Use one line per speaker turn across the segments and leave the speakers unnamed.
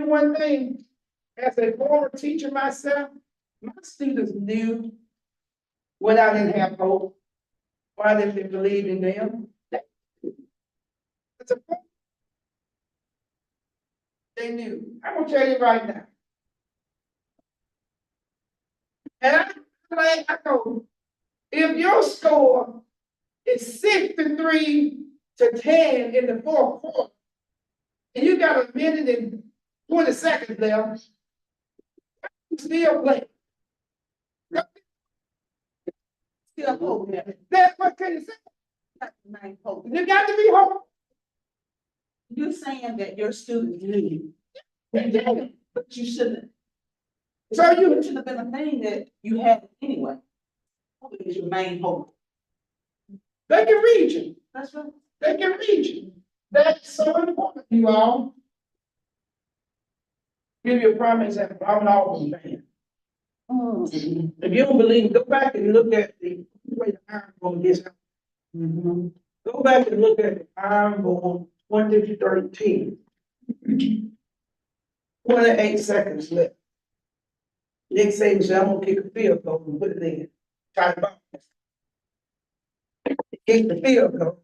one thing, as a former teacher myself, my students knew when I didn't have hope, why they didn't believe in them. It's a fact. They knew. I'm gonna tell you right now. And I know, if your score is 63-10 in the fourth quarter, and you got a minute and 20 seconds left, you still play.
Still hope that.
That's what can you say?
That's the main hope.
You got to be hopeful.
You're saying that your students knew,
Yeah.
but you shouldn't.
So you,
It should have been a thing that you had anyway. Hope is your main hope.
they can reach you.
That's right.
They can reach you. That's so important, you all. Give you a prime example. I'm an Auburn fan. If you don't believe me, go back and look at the way the Iron Bowl gets out. Go back and look at the Iron Bowl 2013. 28 seconds left. Nick Saban said, I'm gonna kick a field goal and put it in. Tie the ball. Kick the field goal.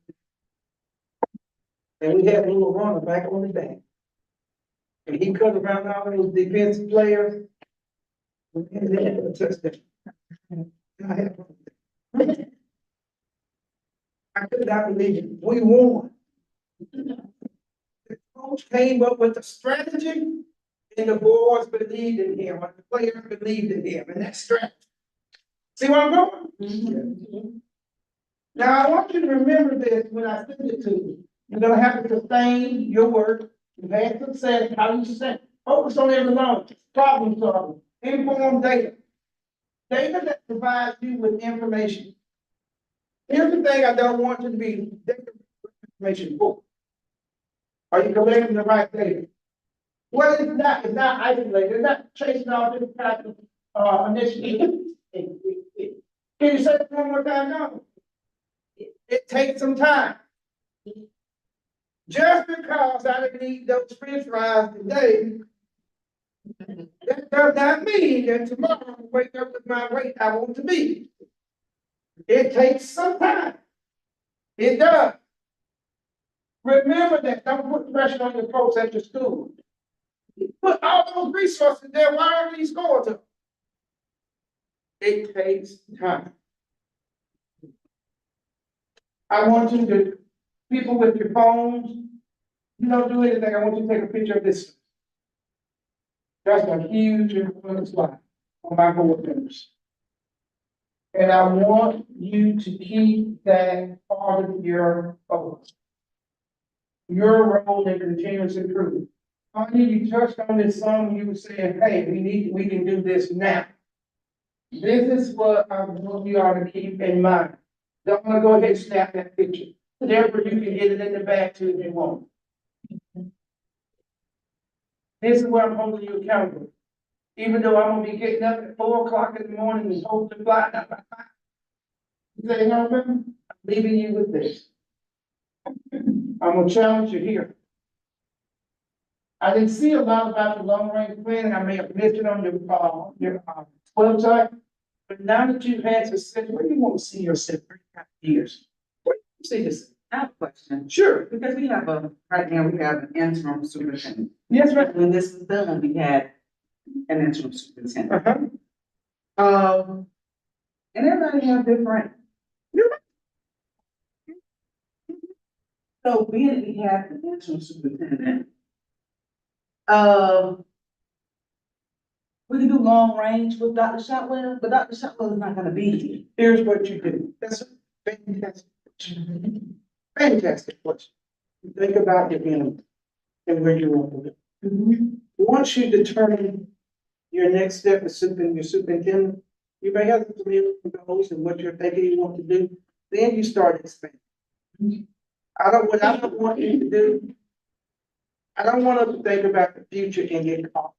And we had a little runner back on the back. And he cut around all those defensive players. And then a touchdown. I could not believe it. We won. The coach came up with a strategy, and the boys believed in him, and the players believed in him, and that strategy. See where I'm going? Now, I want you to remember this when I send it to you. You're gonna have to sustain your work. You've had success, how you say, focus on every moment, problem solving, inform data. Data that provides you with information. Here's the thing I don't want you to be information for. Are you collecting the right data? Well, it's not isolated, it's not chasing all different kinds of initiatives. Can you say it one more time? No. It takes some time. Just because I didn't eat those french fries today, that does not mean that tomorrow I wake up with my weight I want to be. It takes some time. It does. Remember that. Don't put pressure on your folks at your school. Put all those resources there. Why aren't these scores up? It takes time. I want you to, people with your phones, you don't do anything. I want you to take a picture of this. That's a huge important slide on my board members. And I want you to keep that part of your focus. Your role in continuous improvement. Honey, you touched on this some, you were saying, hey, we can do this now. This is what I want you all to keep in mind. Don't wanna go ahead and snap that picture. Therefore, you can get it in the back too if you want. This is where I'm holding you accountable. Even though I'm gonna be getting up at 4 o'clock in the morning and hope to fly down by 5. You say, no, I'm leaving you with this. I'm gonna challenge you here. I didn't see a lot about the long range planning. I may have missed it on your website. But now that you've had success, where do you want to see yourself in 5 years? Where do you see this?
I have a question,
Sure.
because we have right now, we have an interim superintendent.
Yes, right.
When this is done, we had an interim superintendent.
Uh-huh.
And everybody have different.
You're right.
So being we have the interim superintendent, we can do long range with Dr. Shotwell, but Dr. Shotwell is not gonna be here.
Here's what you do. That's a fantastic question. Fantastic question. Think about your end and where you want to go. Once you determine your next step as your superintendent, you may have some real goals and what you're thinking you want to do. Then you start expanding. What I don't want you to do, I don't want us to think about the future and get caught.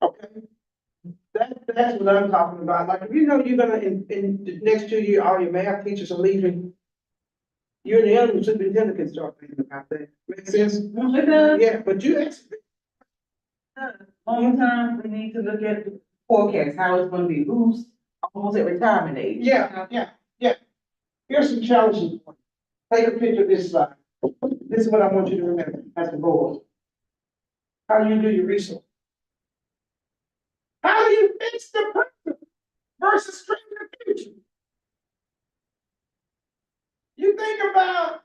Okay? That's what I'm talking about. Like, if you know you're gonna, in the next 2 years, all your math teachers are leaving, you and the other superintendent can start thinking about that. Make sense?
It does.
Yeah, but you
Long time, we need to look at the forecast, how it's gonna be, who's almost at retirement age.
Yeah. Here's some challenges. For you. Take a picture of this slide. This is what I want you to remember as a board. How do you do your research? How do you fix the present versus strengthen the future? You think about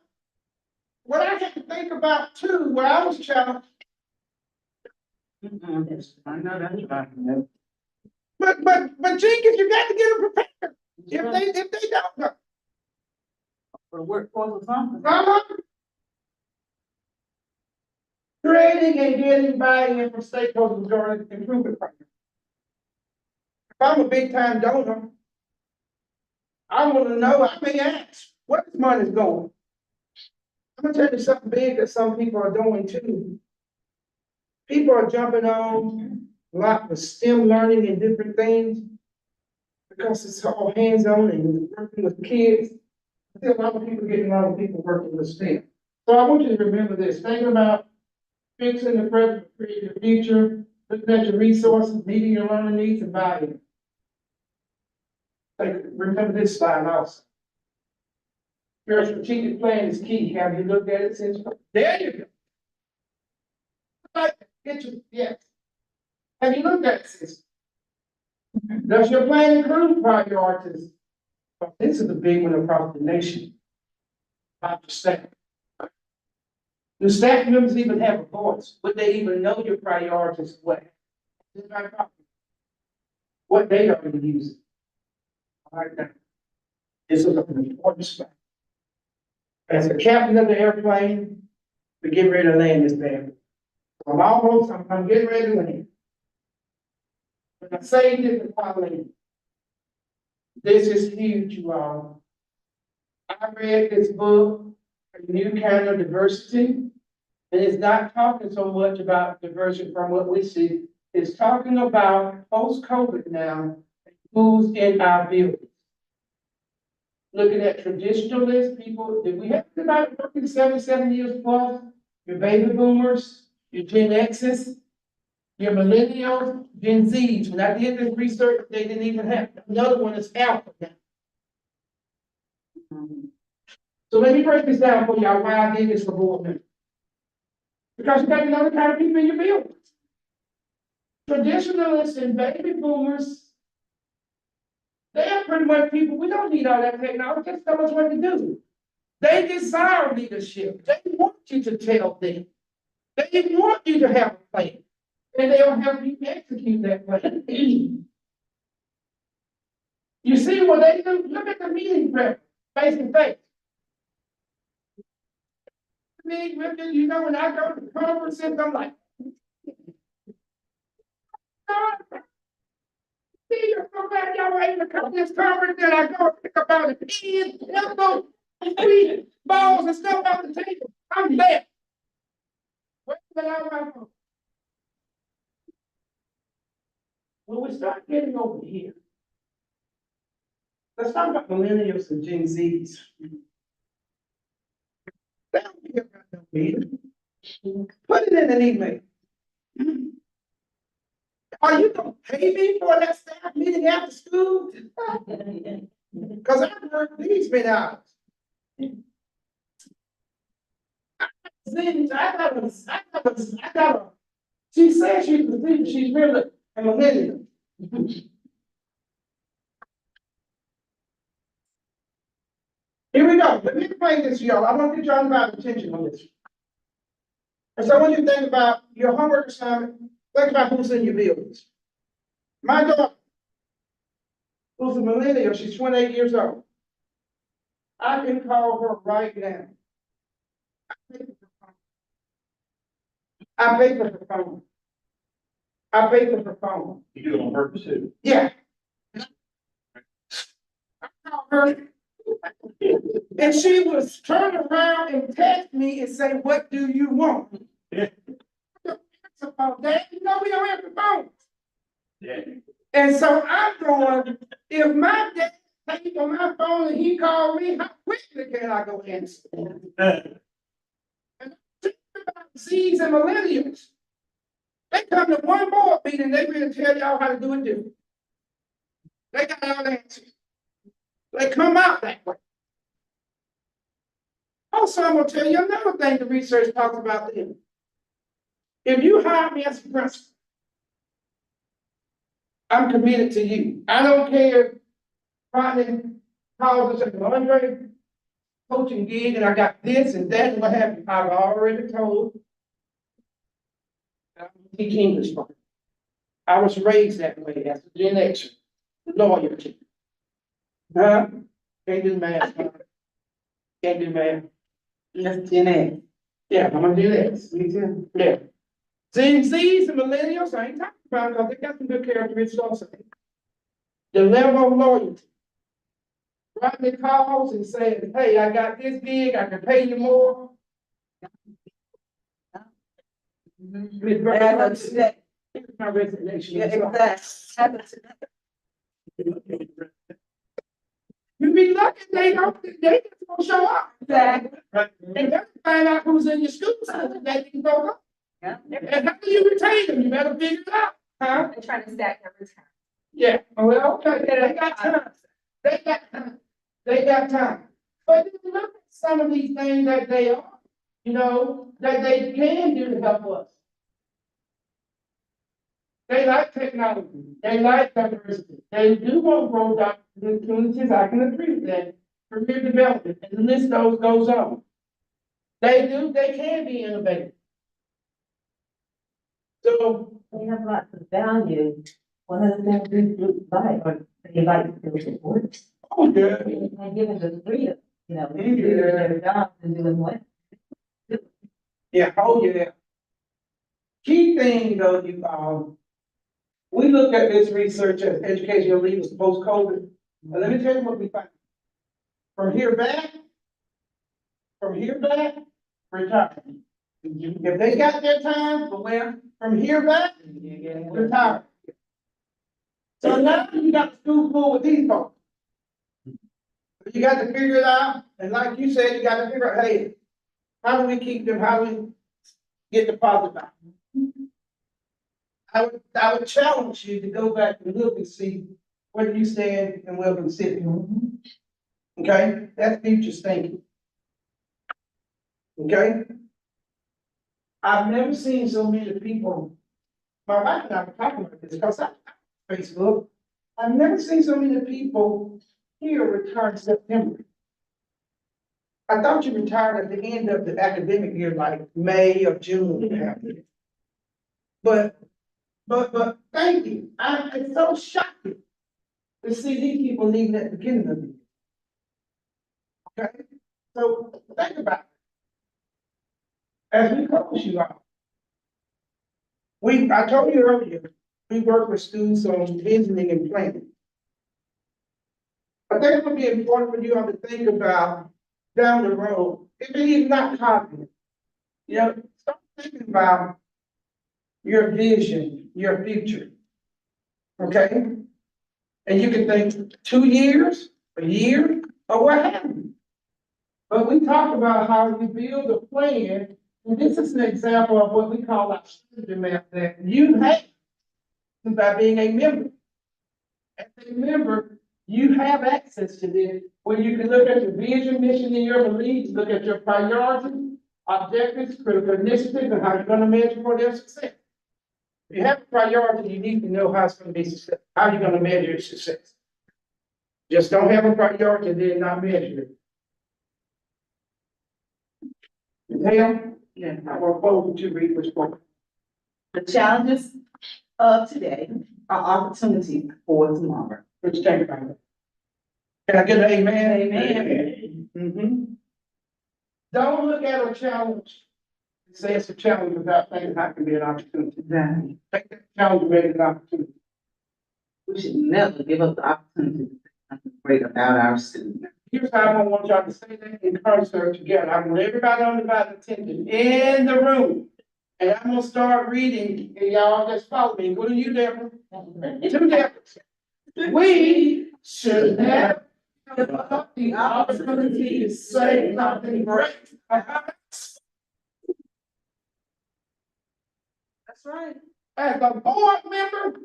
what I had to think about too, where I was challenged.
I know that's right.
But Jenkins, you got to get them prepared. If they don't go.
For the workforce or something.
Creating and getting buy-in from stakeholders during the improvement project. If I'm a big time donor, I want to know, I may ask, where this money's going? I'm gonna tell you something big that some people are doing too. People are jumping on a lot of STEM learning and different things because it's all hands-on and working with kids. I see a lot of people getting a lot of people working with STEM. So I want you to remember this, think about fixing the present, creating the future, looking at your resources, meeting your learning needs and value. Remember this slide also. Your strategic plan is key. Have you looked at it since? There you go. Right, get your, yes. Have you looked at it since? Does your plan include priorities? This is the big one across the nation. About the staff. Do staff members even have a voice? Would they even know your priorities? What data are you using? All right, now. This is an important step. As a captain of the airplane, we get ready to land this bad. I'm getting ready to land. But I say this before I land. This is huge, you all. I read this book, A New Kind of Diversity, and it's not talking so much about diversity from what we see. It's talking about post-COVID now, who's in our buildings. Looking at traditionalist people, did we have anybody working 77 years plus? Your baby boomers, your Gen X's, your millennials, Gen Zs. When I did this research, they didn't even have, another one is Alpha now. So let me break this down for y'all why I did this for board members. Because you got another kind of people in your buildings. Traditionalists and baby boomers, they are pretty much people, we don't need all that technology, just tell us what to do. They desire leadership. They want you to tell them. They want you to have a plan. And they'll help you execute that plan. You see what they do? Look at the meeting prep, face to face. Me, you know, when I go to conferences, I'm like, see, you're so bad, y'all ain't to come to this conference, and I go pick up all the pins, elbows, sweet balls and stuff on the table. I'm there. Wait a minute, when we start getting over here, let's talk about millennials and Gen Zs. They don't care about no meeting. Put it in an email. Are you gonna pay me for that staff meeting after school? Because I work these many hours. I got a, she says she's really a millennial. Here we go. Let me explain this to y'all. I want to get y'all about attention on this. And so when you think about your homework assignment, think about who's in your buildings. My daughter, who's a millennial, she's 28 years old. I can call her right now. I pay for her phone. I pay for her phone.
You do it on purpose too.
Yeah. I call her. And she was turn around and text me and say, "What do you want?"
Yeah.
About that, you know, we don't have the phones.
Yeah.
And so I'm going, if my dad paid for my phone and he called me, how quickly can I go answer? And I'm thinking about Z's and millennials. They come to one board meeting, they really tell y'all how to do it different. They got all the answers. They come out that way. Also, I'm gonna tell you another thing the research talks about them. If you hire me as a principal, I'm committed to you. I don't care if finding calls and say, Andre, coaching gig, and I got this and that, and what have you. I've already told. I'm gonna teach English for you. I was raised that way as a Gen Xer, loyalty. Huh? Can't do math. Huh? Can't do math.
That's Gen X.
Yeah, I'm gonna do this.
Me too.
Yeah. Gen Zs and millennials, I ain't talking about because they got some good characteristics also. The level of loyalty. Write me calls and say, hey, I got this gig, I can pay you more. Here's my resignation.
Yeah, exactly.
You be lucky they just don't show up.
Exactly.
And then find out who's in your school, so they can go up.
Yeah.
And how do you retain them? You better figure it out, huh?
They're trying to stack every time.
Yeah, well, okay, they got time. They got time. They got time. But then look at some of these things that they are, you know, that they can do to help us. They like technology. They like diversity. They do want growth opportunities. I can agree with that. Career development, and the list goes on. They can be innovative. So,
They have lots of value. One of the things these groups like, or they like to feel supported.
oh, yeah.
And given the freedom, you know, to
Yeah.
do their jobs and doing what.
Yeah, oh, yeah. Key thing though, we look at this research as educational leaders post-COVID. But let me tell you what we find. From here back, retire. If they got their time, from here back, retire. So now you got to school full with these folks. You got to figure it out, and like you said, you got to figure out, hey, how do we keep them, how do we get the positive out? I would challenge you to go back and look and see where you stand in Wilton City. Okay, that's future thinking. Okay? I've never seen so many people, my wife and I were talking about this because I Facebook. I've never seen so many people here retire in September. I thought you retired at the end of the academic year, like May or June. But thank you. It's so shocking to see these people leaving at the beginning of the year. Okay, so think about it. As we coach you out, I told you earlier, we work with students on visioning and planning. I think it would be important for you all to think about down the road, if it is not confident. You know, start thinking about your vision, your future. Okay? And you can think 2 years, a year, or what have you. But we talk about how you build a plan, and this is an example of what we call our strategy map that you have by being a member. As a member, you have access to this, where you can look at your vision, mission, and your beliefs, look at your priorities, objectives, critical initiatives, and how you're gonna measure for their success. If you have a priority, you need to know how it's gonna be success, how you're gonna measure your success. Just don't have a priority and then not measure it. Hell,
Yeah.
I will close with you read this one.
The challenges of today are opportunities for tomorrow.
Which came from it. Can I get an amen?
Amen.
Mm-hmm. Don't look at a challenge and say it's a challenge without thinking how it can be an opportunity.
Exactly.
Take that challenge and make it an opportunity.
We should never give up the opportunity to say something great about our students.
Here's how I want y'all to say that in concert together. I want everybody on the ballot attention in the room. And I'm gonna start reading, and y'all just follow me. What are you, Deborah? Two Deborahs. We should never give up the opportunity to say something great.
That's right.
As a board member,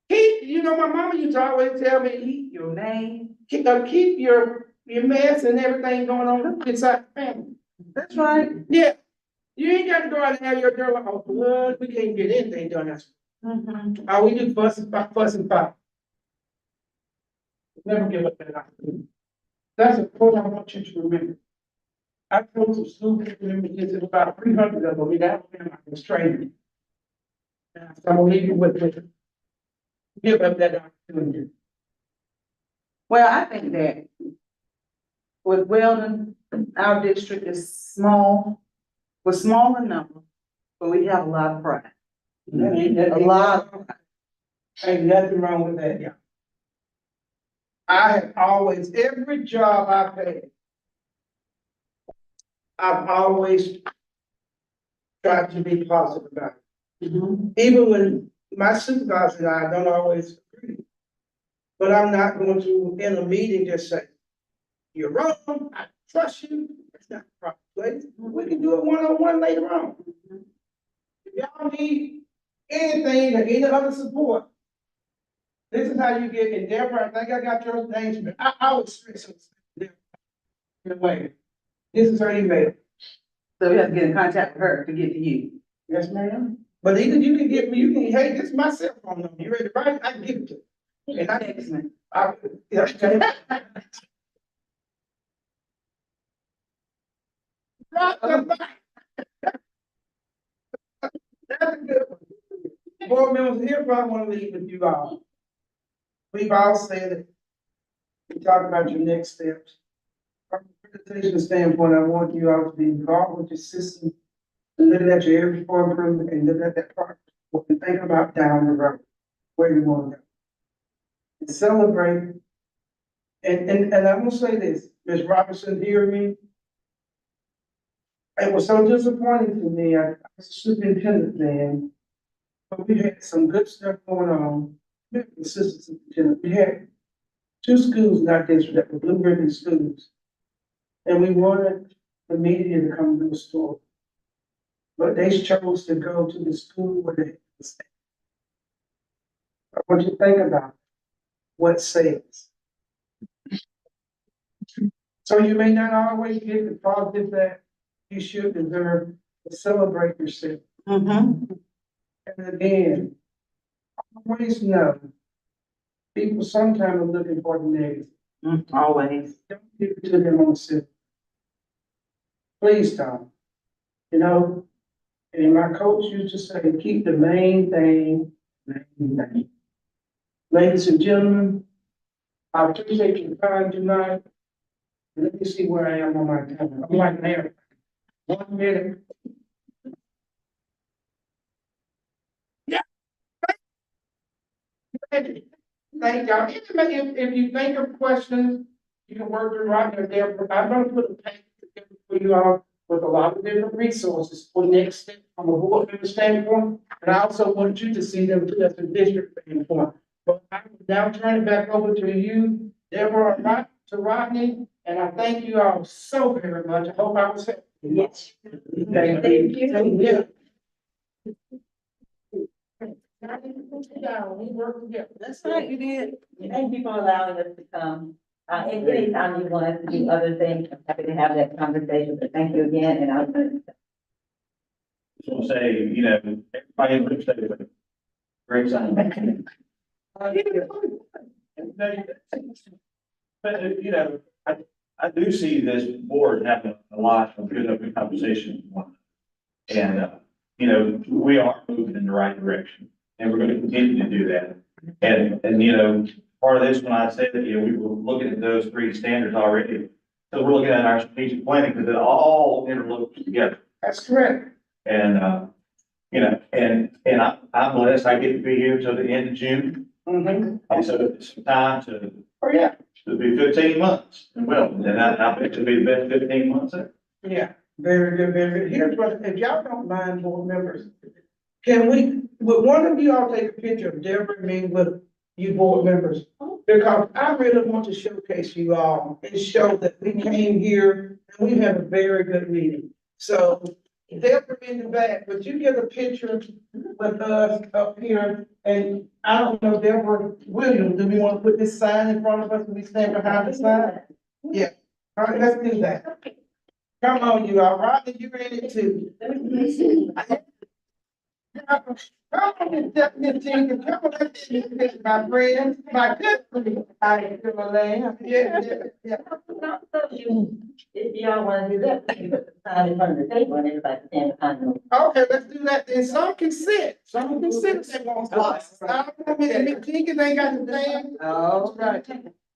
my mama used to always tell me,
Your name.
keep your mess and everything going on inside the family.
That's right.
Yeah, you ain't got to go out and have your girl like, oh, blood, we can't get anything done.
Mhm.
All we do fuss and fight. Never give up that opportunity. That's a quote I want you to remember. I told some school people in Virginia, about 300 of them, in Alabama, I was training. So I'm gonna leave you with it. Give up that opportunity.
Well, I think that with Weldon, our district is small, we're small in number, but we have a lot of pride. A lot.
Ain't nothing wrong with that, yeah. I have always, every job I've had, I've always tried to be positive about it. Even when my supervisor and I don't always agree. But I'm not going to, in a meeting, just say, you're wrong, I trust you, it's not the proper place. We can do it one-on-one later on. If y'all need anything or any other support, this is how you get in Deborah. I think I got your names, but I would stress it. In a way. This is her email.
So we have to get in contact with her to get to you.
Yes, ma'am. But either you can get me, you can, hey, this is my cell phone number. You ready to write it? I can give it to you. And
Text me.
yeah. Right, that's a good one. Board members, here's what I want to leave with you all. We've all said it. We talked about your next steps. From a presentation standpoint, I want you all to be involved with your system, looking at your area for improvement and looking at that part. What you think about down the road, where you want to go. And celebrate. And I'm gonna say this, Ms. Robinson, hear me? It was so disappointing to me. I was a superintendent then, but we had some good stuff going on. We had assistant superintendent. We had two schools in our district that were blue ribbon schools. And we wanted the media to come to the store. But they chose to go to the school where they was. I want you to think about what says. So you may not always get the positive that you should deserve to celebrate yourself.
Mm-hmm.
And again, always know, people sometimes are looking for the negative.
Always.
Don't give it to them on the city. Please don't. And my coach used to say, keep the main thing, main thing. Ladies and gentlemen, I appreciate your time tonight. Let me see where I am on my time. I'm like, man, 1 minute. Yeah. Thank y'all. If you think of questions, you can work through right there. I'm gonna put a package together for you all with a lot of different resources for next step from a board member standpoint. And I also want you to see them too as a district standpoint. But I will now turn it back over to you, Deborah, to Rodney, and I thank you all so very much. I hope I was helpful.
Yes.
Thank you. We work together.
That's right, you did.
Thank you for allowing us to come. And anytime you want us to do other things, I'm happy to have that conversation, but thank you again, and I'll.
Just want to say, everybody in the state is great sign. But, I do see this board having a lot of good open conversations. And, we are moving in the right direction and we're going to continue to do that. And, part of this, when I said that, we were looking at those 3 standards already. So we're looking at our strategic planning because it all interlooks together.
That's correct.
And, and I'm blessed. I get to be here till the end of June.
Mm-hmm.
And so it's time to
Oh, yeah.
it'll be 15 months. Well, and I think it'll be the best 15 months there.
Yeah, very good, very good. Here's what, if y'all don't mind, board members, would one of you all take a picture of Deborah and me with you board members? Because I really want to showcase you all and show that we came here and we had a very good meeting. So Deborah in the back, would you get a picture with us up here, and I don't know, Deborah Williams, do we wanna put this sign in front of us, and we stand behind the sign? Yeah, all right, let's do that. Come on, you all, Rodney, you're in it too. Come on, Miss Jenkins, come on, let's do this, my friend, my good friend. I feel my land, yeah.
If y'all wanna do that, we can put the sign in front of the table and everybody stand behind them.
Okay, let's do that, then some can sit, if they want to. I don't know, Miss Jenkins ain't got the thing.
Oh,
Right.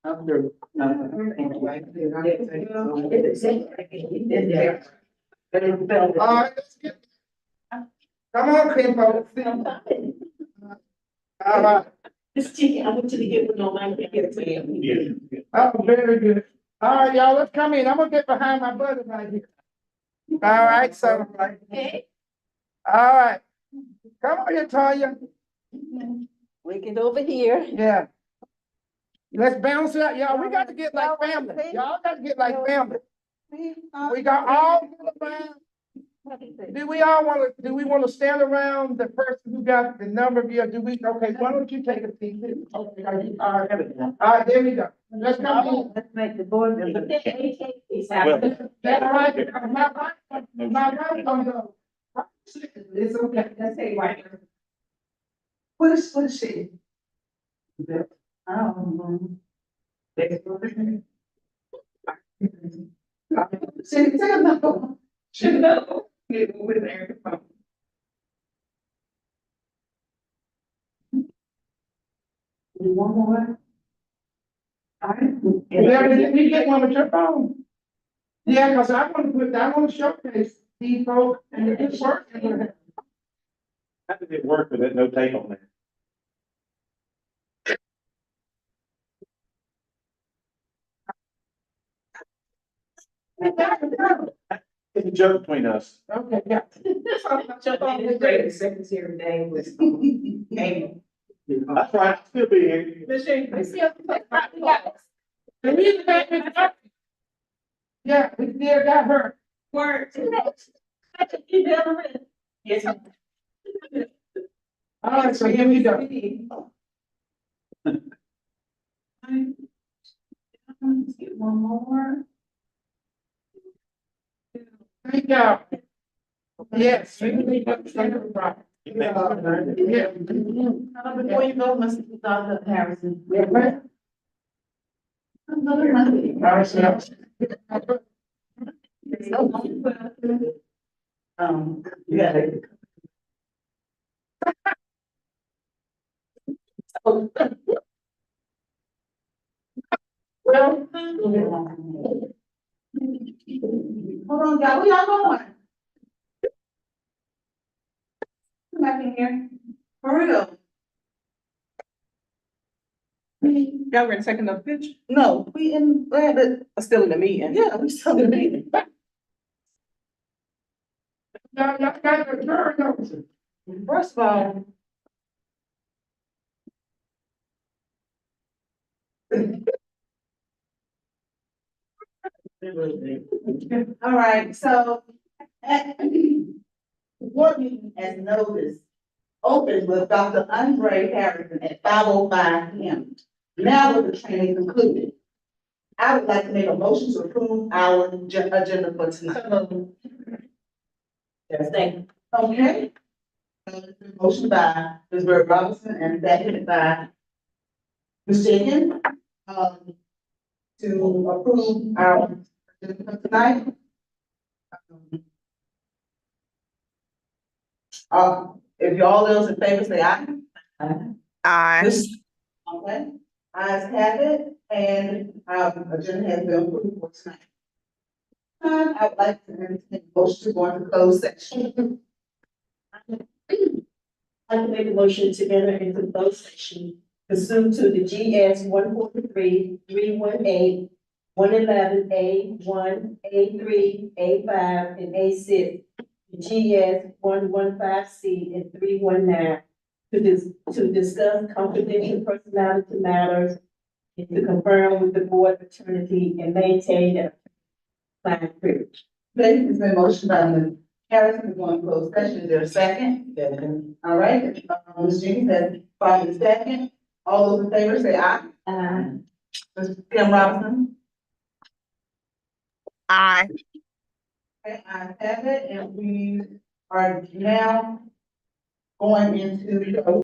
I'm through.
All right, let's get. Come on, Kimbo. All right,
This chicken, I want you to get one on my get to him.
Yeah.
oh, very good. All right, y'all, let's come in. I'm gonna get behind my brother right here. All right, so,
Okay.
all right. Come on here, Tanya.
We get over here.
Yeah. Let's bounce it out, y'all. We got to get like family. Y'all got to get like family. We got all around. Do we want to stand around the person who got the number of years? Okay, why don't you take a seat? Okay, all right, there we go. Let's come in.
Let's make the board member.
Well-
That's right. My wife don't go. It's okay.
Let's say right.
What is she? I don't know. She, take a number.
She know. Get with her.
One more. All right.
Yeah, we get one with your phone. Yeah, cause I want to showcase these folks and the good work.
How did it work with that no tape on there? It's a joke between us.
Okay, yeah.
Administrative secretary name was Amy.
That's right, I'll still be here.
And we back with her. Yeah, we still got her.
Word. Yes.
All right, so here we go.
Let's get one more.
Thank y'all. Yes. Yeah.
Before you go, Mr. Dr. Harrison.
Yeah, man. Harrison.
You got it.
Well,
Hold on, y'all, where y'all going? Come back in here, for real.
Y'all ready to take another picture?
No, we in,
Still in the meeting?
yeah, we still in the meeting.
y'all got the turn.
First of all. All right, so. The board meeting as noticed, opened with Dr. Andre Harrison at 5:05 p.m. Now with the training concluded, I would like to make a motion to approve our agenda for tonight.
Yes, thank you.
Okay. Motion by Ms. Bird Robinson and seconded by Ms. Jenkins, to approve our agenda for tonight. If y'all those in favor say aye.
Aye.
Okay, ayes have it, and our agenda has been approved for tonight. I would like to entertain a motion to go into closed section.
I can make a motion to enter into closed session pursuant to the GS 143-318, 111A, 1, A3, A5, and A6, GS 115C and 319, to discuss confidential personality matters and to confirm with the board attorney and maintain a client privilege.
Okay, it's been motioned by Ms. Harrison is going to close session. Is there a second? All right, Ms. Jenkins has filed a second. All those in favor say aye. Ms. Kim Robinson?
Aye.
Okay, I have it, and we are now going into